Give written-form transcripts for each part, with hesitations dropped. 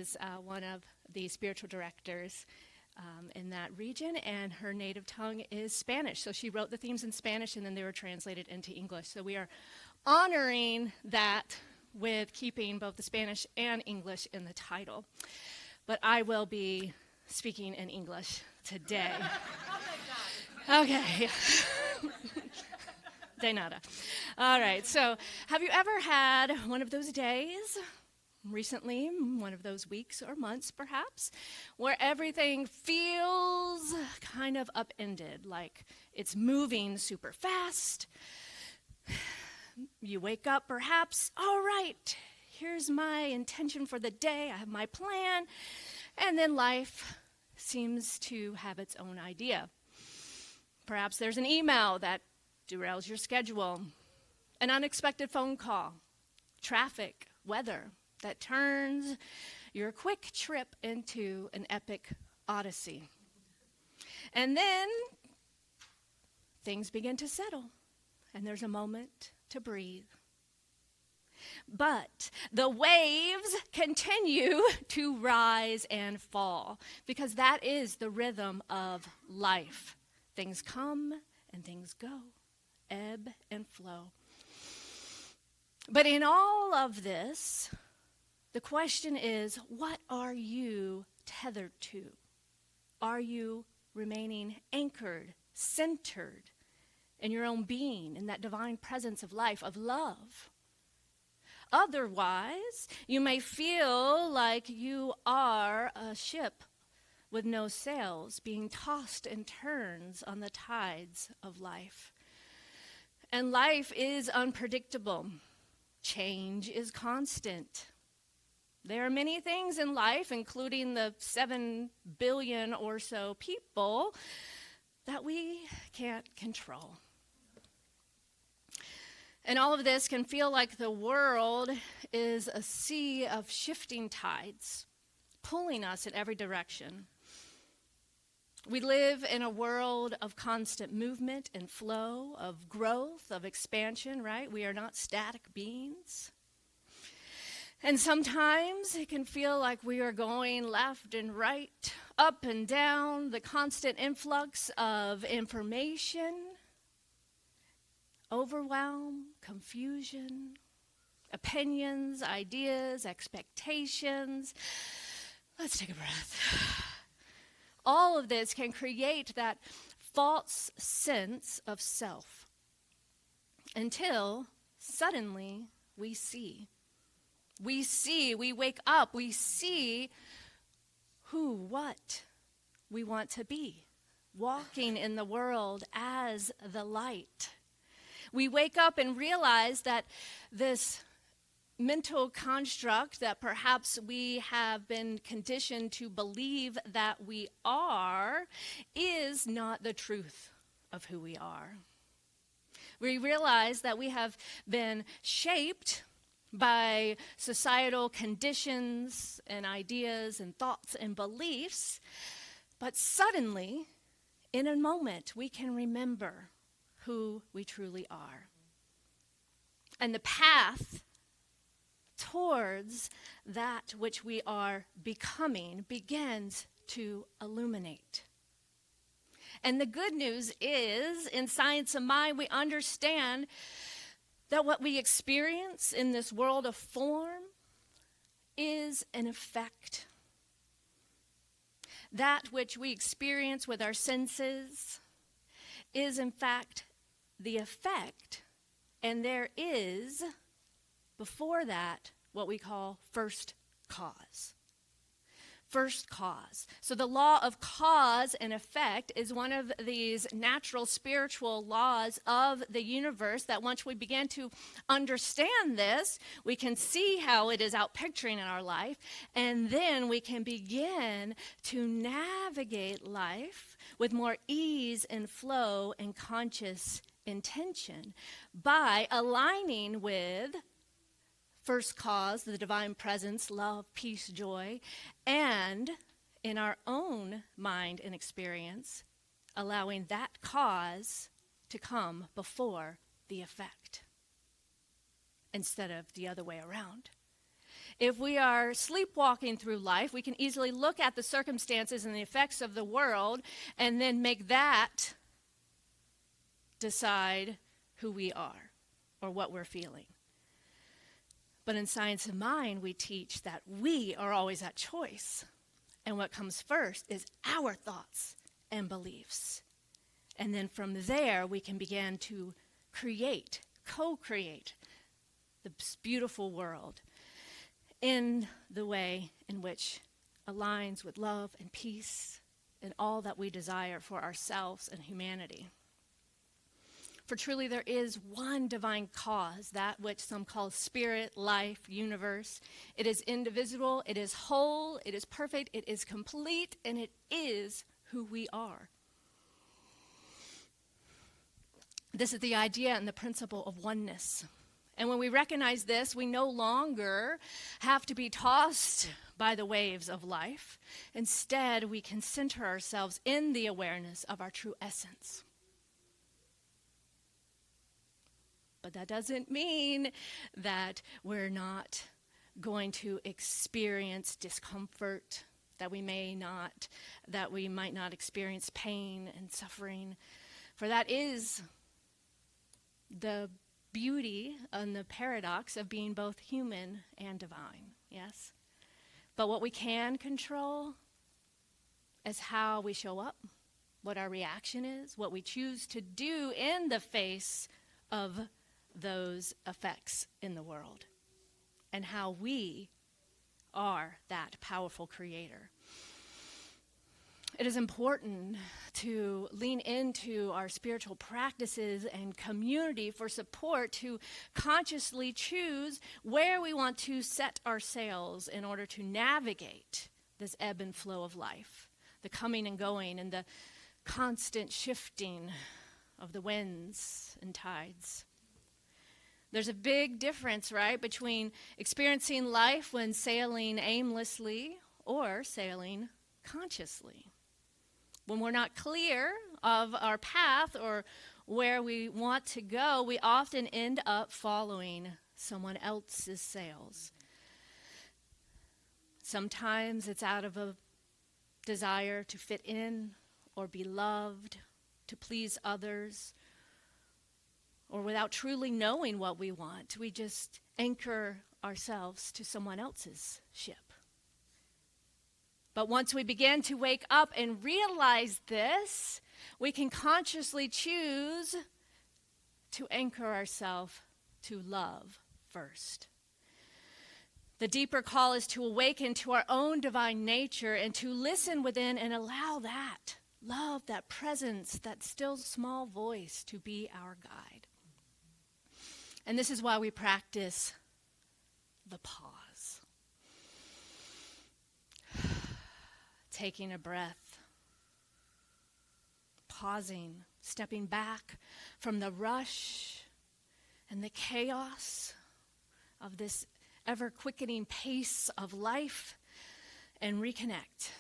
is one of the spiritual directors in that region, and her native tongue is Spanish. So she wrote the themes in Spanish, and then they were translated into English. So we are honoring that with keeping both the Spanish and English in the title. But I will be speaking in English today. Okay. De nada. All right, so have you ever had one of those days recently, one of those weeks or months perhaps, where everything feels kind of upended, like it's moving super fast? You wake up perhaps, all right, here's my intention for the day, I have my plan, and then life seems to have its own idea. Perhaps there's an email that derails your schedule, an unexpected phone call, traffic, weather that turns your quick trip into an epic odyssey. And then things begin to settle, and there's a moment to breathe. But the waves continue to rise and fall, because that is the rhythm of life. Things come and things go, ebb and flow. But in all of this, the question is, what are you tethered to? Are you remaining anchored, centered in your own being, in that divine presence of life, of love? Otherwise, you may feel like you are a ship with no sails, being tossed and turns on the tides of life. And life is unpredictable. Change is constant. There are many things in life, including the 7 billion or so people, that we can't control. And all of this can feel like the world is a sea of shifting tides, pulling us in every direction. We live in a world of constant movement and flow, of growth, of expansion, right? We are not static beings. And sometimes it can feel like we are going left and right, up and down, the constant influx of information, overwhelm, confusion, opinions, ideas, expectations. Let's take a breath. All of this can create that false sense of self until suddenly we see. We wake up, we see who, what we want to be, walking in the world as the light. We wake up and realize that this mental construct that perhaps we have been conditioned to believe that we are is not the truth of who we are. We realize that we have been shaped by societal conditions and ideas and thoughts and beliefs, but suddenly, in a moment, we can remember who we truly are. And the path towards that which we are becoming begins to illuminate. And the good news is, in Science of Mind, we understand that what we experience in this world of form is an effect. That which we experience with our senses is, in fact, the effect, and there is, before that, what we call first cause. First cause. So the law of cause and effect is one of these natural spiritual laws of the universe that once we begin to understand this, we can see how it is out picturing in our life, and then we can begin to navigate life with more ease and flow and conscious intention by aligning with first cause, the divine presence, love, peace, joy, and in our own mind and experience, allowing that cause to come before the effect instead of the other way around. If we are sleepwalking through life, we can easily look at the circumstances and the effects of the world and then make that decide who we are or what we're feeling. But in Science of Mind, we teach that we are always at choice. And what comes first is our thoughts and beliefs. And then from there, we can begin to create, co-create this beautiful world in the way in which aligns with love and peace and all that we desire for ourselves and humanity. For truly there is one divine cause, that which some call spirit, life, universe. It is indivisible, it is whole, it is perfect, it is complete, and it is who we are. This is the idea and the principle of oneness. And when we recognize this, we no longer have to be tossed by the waves of life. Instead, we can center ourselves in the awareness of our true essence. But that doesn't mean that we're not going to experience discomfort, that we might not experience pain and suffering. For that is the beauty and the paradox of being both human and divine, yes? But what we can control is how we show up, what our reaction is, what we choose to do in the face of those effects in the world, and how we are that powerful creator. It is important to lean into our spiritual practices and community for support to consciously choose where we want to set our sails in order to navigate this ebb and flow of life, the coming and going and the constant shifting of the winds and tides. There's a big difference, right, between experiencing life when sailing aimlessly or sailing consciously. When we're not clear of our path or where we want to go, we often end up following someone else's sails. Sometimes it's out of a desire to fit in or be loved, to please others, or without truly knowing what we want, we just anchor ourselves to someone else's ship. But once we begin to wake up and realize this, we can consciously choose to anchor ourselves to love first. The deeper call is to awaken to our own divine nature and to listen within and allow that love, that presence, that still small voice to be our guide. And this is why we practice the pause. Taking a breath, pausing, stepping back from the rush and the chaos of this ever-quickening pace of life, and reconnect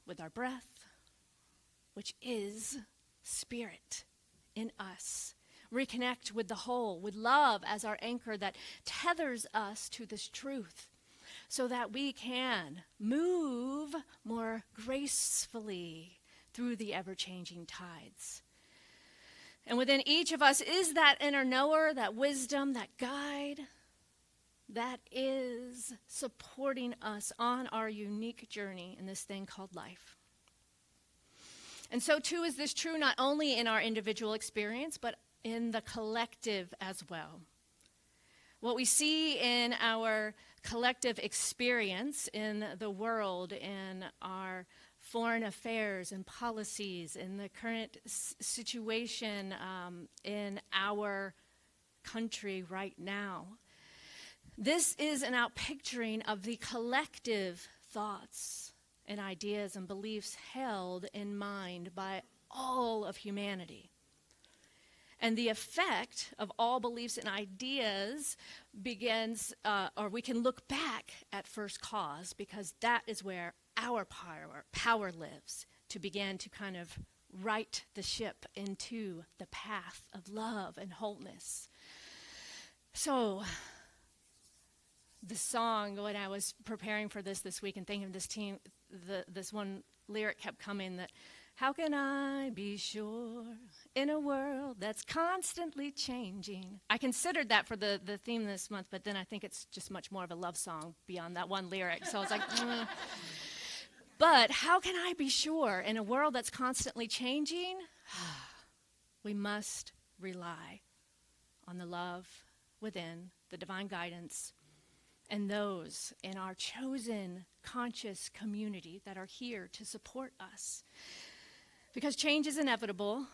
with our breath, which is spirit in us. Reconnect with the whole, with love as our anchor that tethers us to this truth so that we can move more gracefully through the ever-changing tides. And within each of us is that inner knower, that wisdom, that guide that is supporting us on our unique journey in this thing called life. And so too is this true not only in our individual experience, but in the collective as well. What we see in our collective experience in the world, in our foreign affairs and policies, in the current situation in our country right now, this is an outpicturing of the collective thoughts and ideas and beliefs held in mind by all of humanity. And the effect of all beliefs and ideas begins, or we can look back at first cause, because that is where our power lives, to begin to kind of right the ship into the path of love and wholeness. So, the song when I was preparing for this week and thinking of this one lyric kept coming that, how can I be sure in a world that's constantly changing? I considered that for the theme this month, but then I think it's just much more of a love song beyond that one lyric. So I was like, But how can I be sure in a world that's constantly changing? We must rely on the love within, the divine guidance, and those in our chosen conscious community that are here to support us. Because change is inevitable,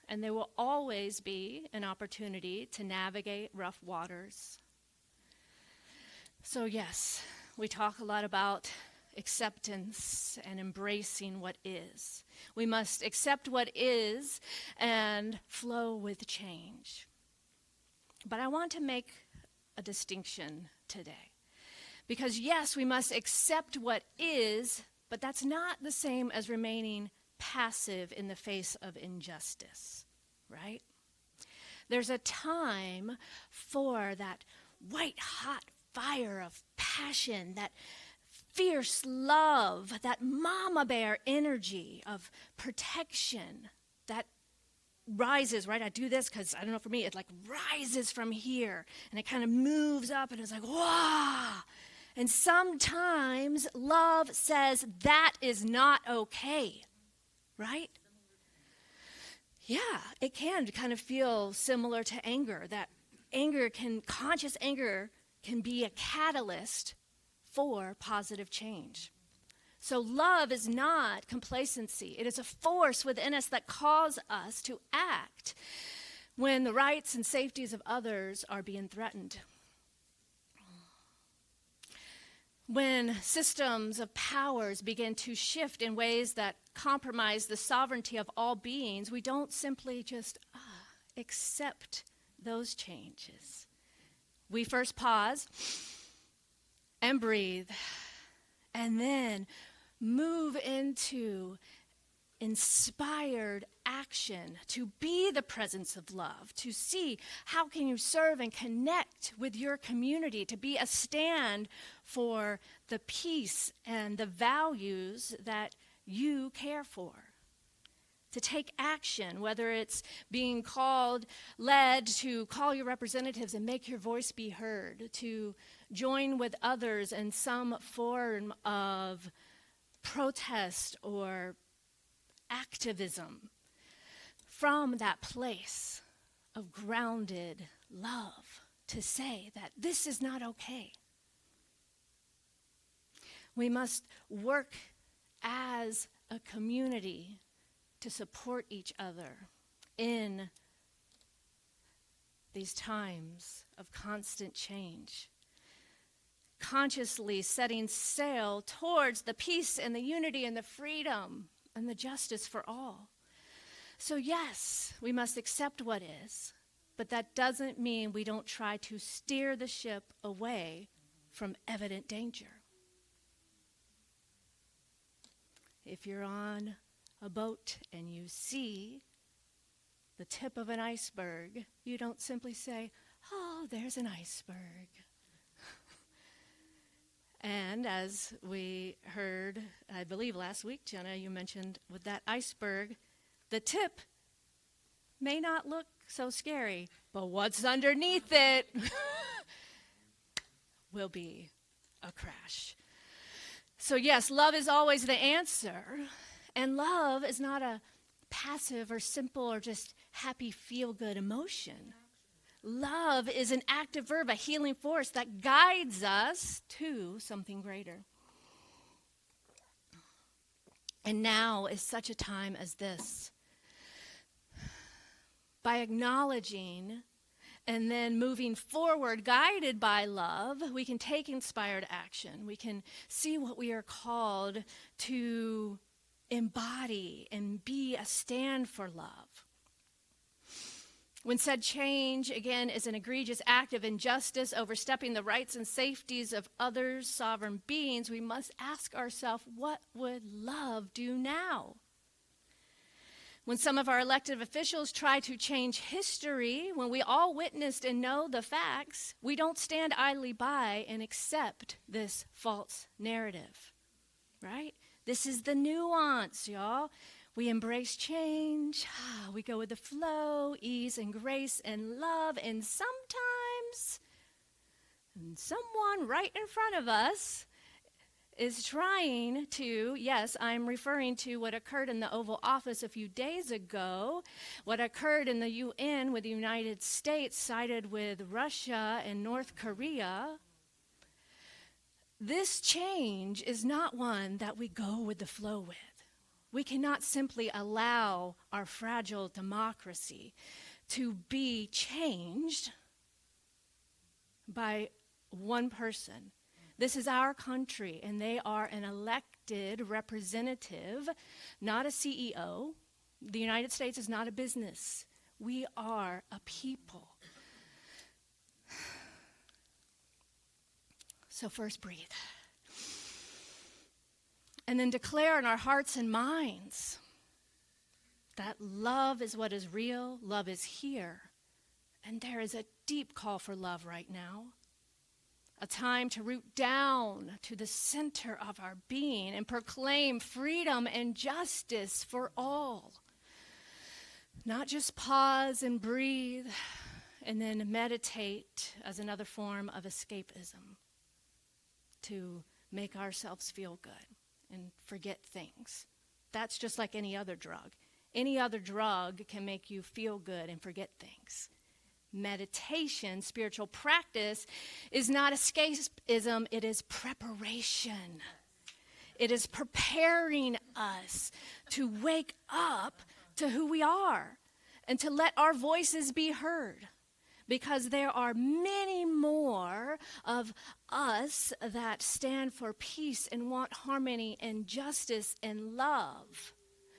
and there will always be an opportunity to navigate rough waters. So yes, we talk a lot about acceptance and embracing what is. We must accept what is and flow with change. But I want to make a distinction today. Because yes, we must accept what is, but that's not the same as remaining passive in the face of injustice, right? There's a time for that white-hot fire of passion, that fierce love, that mama bear energy of protection that rises, right? I do this because, I don't know, for me, it like rises from here, and it kind of moves up, and it's like, wow! And sometimes love says that is not okay. Right? Yeah, it can kind of feel similar to anger. That conscious anger can be a catalyst for positive change. So love is not complacency. It is a force within us that calls us to act when the rights and safeties of others are being threatened. When systems of powers begin to shift in ways that compromise the sovereignty of all beings, we don't simply just accept those changes. We first pause and breathe, and then move into inspired action to be the presence of love, to see how can you serve and connect with your community, to be a stand for the peace and the values that you care for. To take action, whether it's being led to call your representatives and make your voice be heard, to join with others in some form of protest or activism from that place of grounded love to say that this is not okay. We must work as a community to support each other in these times of constant change, consciously setting sail towards the peace and the unity and the freedom and the justice for all. So yes, we must accept what is, but that doesn't mean we don't try to steer the ship away from evident danger. If you're on a boat and you see the tip of an iceberg, you don't simply say, oh, there's an iceberg. And as we heard, I believe last week, Jenna, you mentioned with that iceberg, the tip may not look so scary, but what's underneath it will be a crash. So yes, love is always the answer, and love is not a passive or simple or just happy feel-good emotion. Love is an active verb, a healing force that guides us to something greater. And now is such a time as this. By acknowledging and then moving forward, guided by love, we can take inspired action. We can see what we are called to embody and be a stand for love. When said change, again, is an egregious act of injustice, overstepping the rights and safeties of others, sovereign beings, we must ask ourselves, what would love do now? When some of our elected officials try to change history, when we all witnessed and know the facts, we don't stand idly by and accept this false narrative, right? This is the nuance, y'all. We embrace change. We go with the flow, ease and grace and love, and sometimes someone right in front of us is trying to, yes, I'm referring to what occurred in the Oval Office a few days ago, what occurred in the UN with the United States sided with Russia and North Korea. This change is not one that we go with the flow with. We cannot simply allow our fragile democracy to be changed by one person. This is our country, and they are an elected representative, not a CEO. The United States is not a business. We are a people. So first breathe. And then declare in our hearts and minds that love is what is real, love is here, and there is a deep call for love right now. A time to root down to the center of our being and proclaim freedom and justice for all. Not just pause and breathe and then meditate as another form of escapism to make ourselves feel good and forget things. That's just like any other drug. Any other drug can make you feel good and forget things. Meditation, spiritual practice, is not escapism, it is preparation. It is preparing us to wake up to who we are and to let our voices be heard. Because there are many more of us that stand for peace and want harmony and justice and love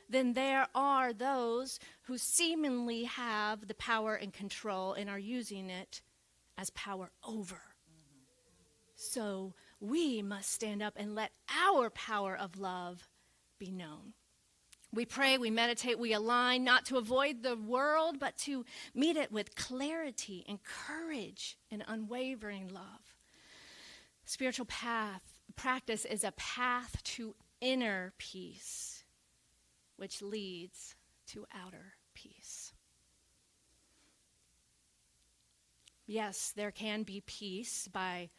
than there are those who seemingly have the power and control and are using it as power over. So we must stand up and let our power of love be known. We pray, we meditate, we align, not to avoid the world, but to meet it with clarity and courage and unwavering love. Spiritual practice is a path to inner peace, which leads to outer peace. Yes, there can be peace by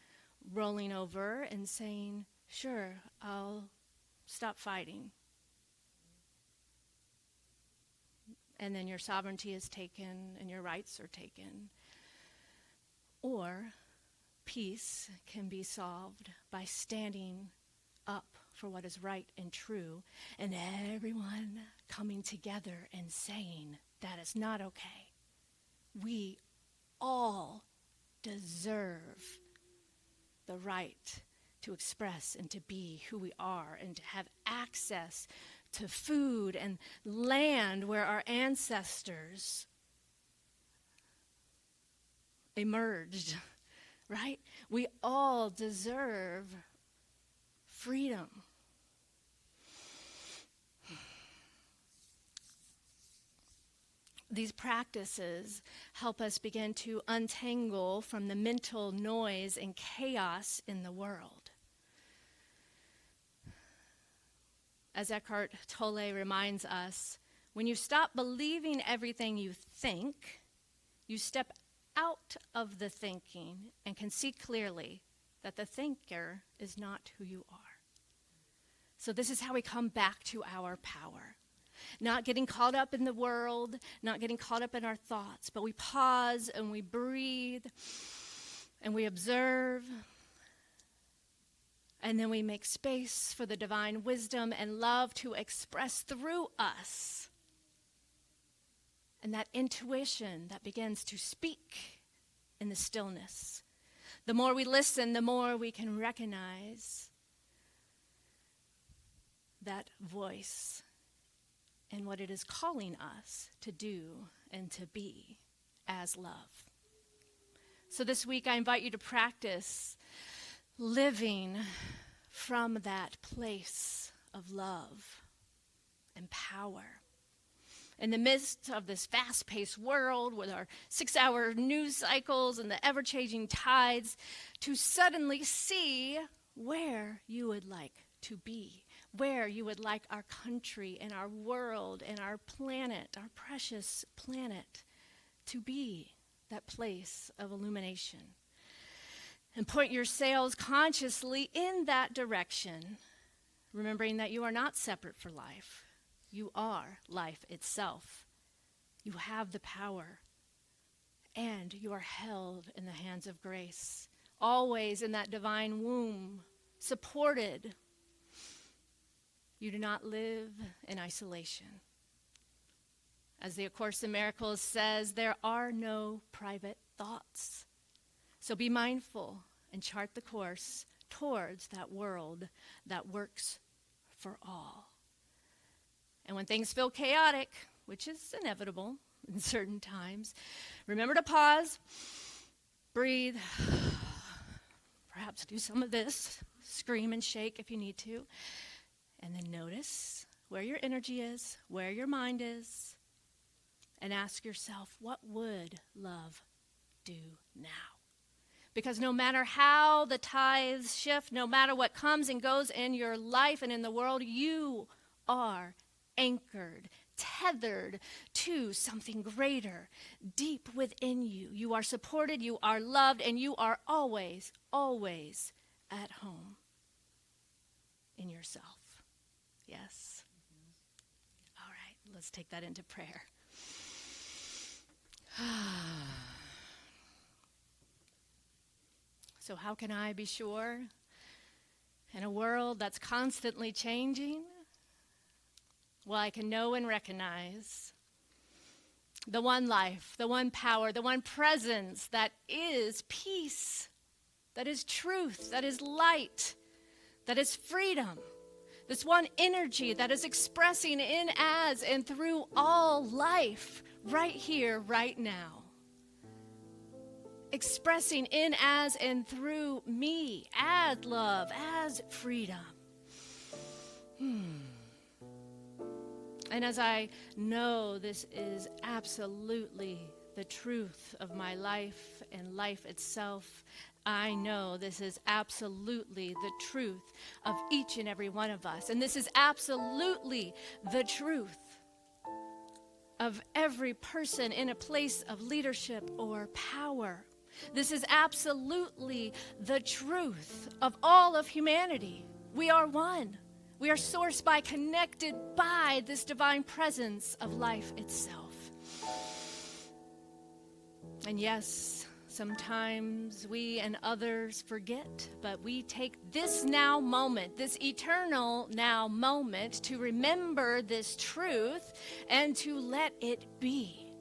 rolling over and saying, sure, I'll stop fighting. And then your sovereignty is taken and your rights are taken. Or peace can be solved by standing up for what is right and true, and everyone coming together and saying that is not okay. We all deserve the right to express and to be who we are and to have access to food and land where our ancestors emerged, right? We all deserve freedom. These practices help us begin to untangle from the mental noise and chaos in the world. As Eckhart Tolle reminds us, when you stop believing everything you think, you step out of the thinking and can see clearly that the thinker is not who you are. So this is how we come back to our power. Not getting caught up in the world, not getting caught up in our thoughts, but we pause and we breathe and we observe, and then we make space for the divine wisdom and love to express through us. And that intuition that begins to speak in the stillness. The more we listen, the more we can recognize that voice and what it is calling us to do and to be as love. So this week I invite you to practice living from that place of love and power. in the midst of this fast-paced world with our 6-hour news cycles and the ever-changing tides, to suddenly see where you would like to be, where you would like our country and our world and our planet, our precious planet, to be that place of illumination. And point your sails consciously in that direction, remembering that you are not separate for life. You are life itself. You have the power, and you are held in the hands of grace, always in that divine womb, supported. You do not live in isolation. As the A Course in Miracles says, there are no private thoughts. So be mindful and chart the course towards that world that works for all. And when things feel chaotic, which is inevitable in certain times, remember to pause, breathe, perhaps do some of this, scream and shake if you need to, and then notice where your energy is, where your mind is, and ask yourself, what would love do now? Because no matter how the tides shift, no matter what comes and goes in your life and in the world, you are anchored, tethered to something greater, deep within you. You are supported, you are loved, and you are always, always at home in yourself. Yes? All right, let's take that into prayer. So how can I be sure in a world that's constantly changing? Well, I can know and recognize the one life, the one power, the one presence that is peace, that is truth, that is light, that is freedom. This one energy that is expressing in, as, and through all life right here, right now. Expressing in, as, and through me, as love, as freedom. And as I know this is absolutely the truth of my life and life itself, I know this is absolutely the truth of each and every one of us. And this is absolutely the truth of every person in a place of leadership or power. This is absolutely the truth of all of humanity. We are one. We are sourced by, connected by this divine presence of life itself. And yes, sometimes we and others forget, but we take this now moment, this eternal now moment, to remember this truth and to let it be.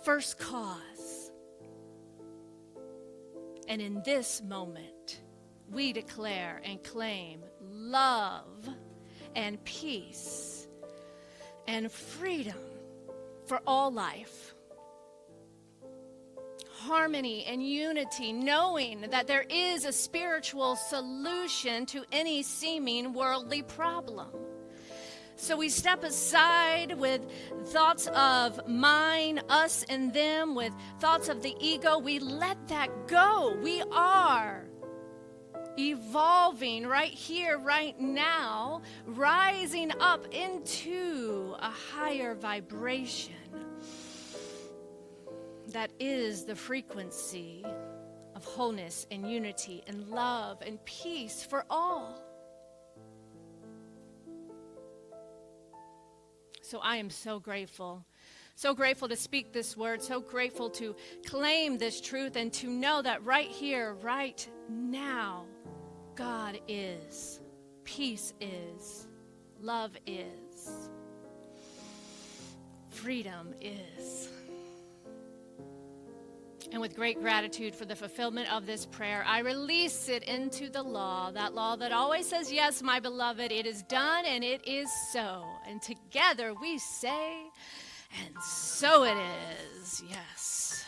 First cause. And in this moment, we declare and claim love and peace and freedom for all life. Harmony and unity, knowing that there is a spiritual solution to any seeming worldly problem. So we step aside with thoughts of mine, us, and them, with thoughts of the ego. We let that go. We are evolving right here, right now, rising up into a higher vibration. That is the frequency of wholeness and unity and love and peace for all. So I am so grateful to speak this word, so grateful to claim this truth and to know that right here, right now, God is, peace is, love is, freedom is. And with great gratitude for the fulfillment of this prayer, I release it into the law, that law that always says, yes, my beloved, it is done and it is so. And together we say, and so it is, yes.